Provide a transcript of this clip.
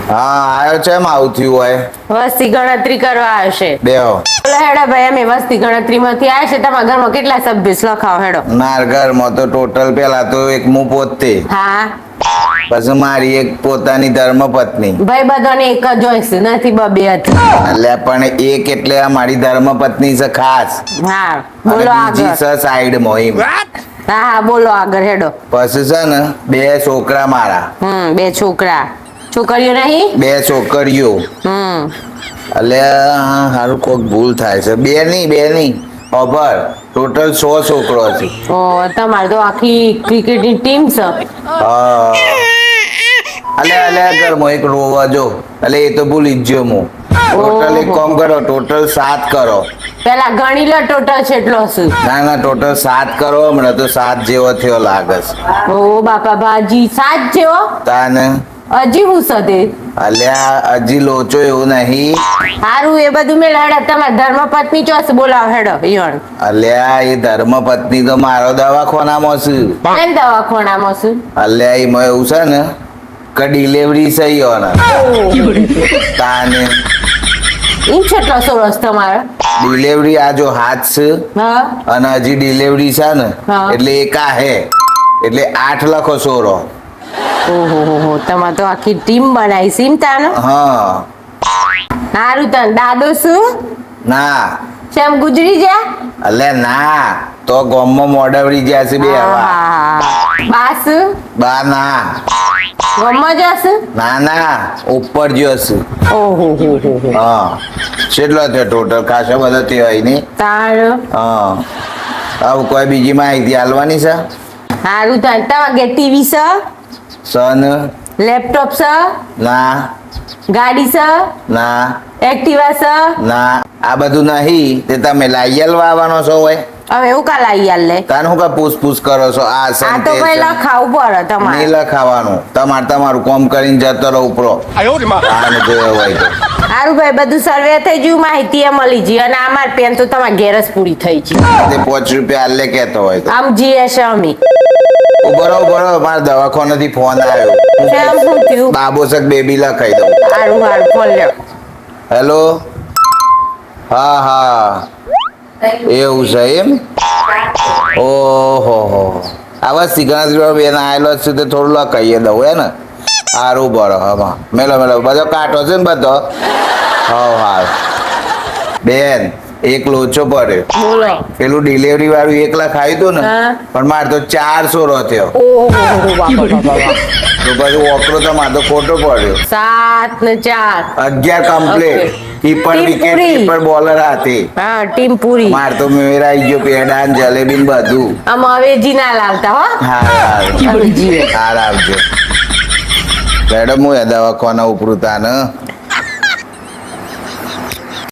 હા આવ્યો છે, એમ આવું થયું હોય. વસ્તી ગણતરી કરવા આવશે. બેહો. બોલો હેડો ભાઈ, અમે વસ્તી ગણતરીમાંથી આવ્યા છે. તમારા ઘરમાં કેટલા સભ્ય છે? લખાવો હેડો. મારા ઘરમાં તો ટોટલ પેલા તો એક હું પોતે, હા પછી મારી એક પોતાની ધર્મપત્ની. ભાઈ બધાને એક જ જોઈશે, નથી બબે હતી. એટલે પણ એક એટલે આ મારી ધર્મપત્ની છે ખાસ, હા અને બોલો બીજી આગળ. છે સાઈડમાં એમ. હા હા બોલો આગળ હેડો. પછી છે ને 2 છોકરા મારા, 2 છોકરા. છોકરીઓ નહીં? 2 છોકરીઓ. એટલે સારું કોઈક ભૂલ થાય છે. બે નહીં ખબર, ટોટલ 100 છોકરો છે. ઓ તમારે તો આખી ક્રિકેટની ટીમ છે. હા અલે ઘરમાં એક રોવા જો, એટલે એ તો ભૂલી જ ગયો હું. ટોટલ એક કામ કરો, ટોટલ 7 કરો. પેલા ગણી લો ટોટલ કેટલો છે. ના ટોટલ 7 કરો. હમણાં તો 7 જેવો થયો લાગે છે. ઓ બાપા ભાજી 7 જેવો? તાને હજી હું સદે અલ્યા હજી લોચો એવું નહીં. સારું એ બધું મેં હેડો. તમારે ધર્મપત્ની ચોસ બોલાવ હેડો ઈવણ. અલ્યા એ ધર્મપત્ની તો મારો દવાખાનામાં છે. કેમ દવાખાનામાં છું? અલ્યા એમાં એવું છે ને કે ડિલિવરી છે ઈયોને. તાને એમ કેટલો સોરસ તમારો? ડિલિવરી આ જો હાથ છે, હા અને હજી ડિલિવરી છે ને, હા. એટલે એક આ હે, એટલે 8 લખો સોરો. ઓહો તમારે તો આખી ટીમ બનાવી છે એમ તાનો. હા સારું તને દાદો શું ના શેમ ગુજરી જા? અલ્યા ના, તો ગામમાં મોડવડી ગયા છે બે હવા. બાસ બા ના ગમમાં જશે? ના ઉપર જ્યો છે. ઓહો હા કેટલો થયો ટોટલ? ખાસો બધો થયો હોય ને. તાર હા હવે કોઈ બીજી માહિતી આલવાની છે? સારું તને તમારે ઘેર ટીવી છે, સન લેપટોપ છે, ના ગાડી છે, ના એક્ટિવા છે? ના આ બધું નહીં. તે તમે લાયલ વાવવાનો છો હોય? હવે એવું કા લાઈ યાર લે. તને હું કા પૂછ કરો છો? આ આ સન તો તે ભાઈ સન. લખાવું પડે તમારે. નહીં લખાવાનું. તમારું કામ કરીને જતો રહો ઉપરો. આને જોયો હોય તો. સારું ભાઈ બધું સર્વે થઈ ગયું, માહિતી એ મળી ગઈ, અને અમાર પેન તો તમારા ઘેર જ પૂરી થઈ ગઈ. તે 5 રૂપિયા આલે કહેતો હોય તો. આમ જીએ છે અમે. બરોબર મારા દવાખાનાથી ફોન આવ્યો. કેમ શું થયું? બાબોસક બેબી લખાઈ દઉં. સારું ફોન લ્યો. હેલો. હા એવું છે એમ? ઓહો આવા સિગ્નેચર બેન આવેલો છે તો થોડું લખાઈએ દઉં હે ને. સારું બરો હા મેલો બધો કાંટો છે ને બધો. હા બેન એક લોચો પડ્યો. બોલો. પેલું ડિલિવરી વાળું 1 લખાયું હતું ને, હા. પણ મારે તો 400 થયો. ઓહો બાપા તો પછી ઓકરો તો મારે તો ખોટો પડ્યો. 7 ને 4. 11 કમ્પ્લીટ. કીપર ટીમ વિકેટ પૂરી. કીપર બોલર હાથે. હા ટીમ પૂરી. માર તો મેરાઈ ગયો પેડા ને જલેબી ને બધું. આમ અવેજી ના લાવતા હો. હા અવેજી. આવજો મેડમ હું દવાખાના ઉપરું તા ને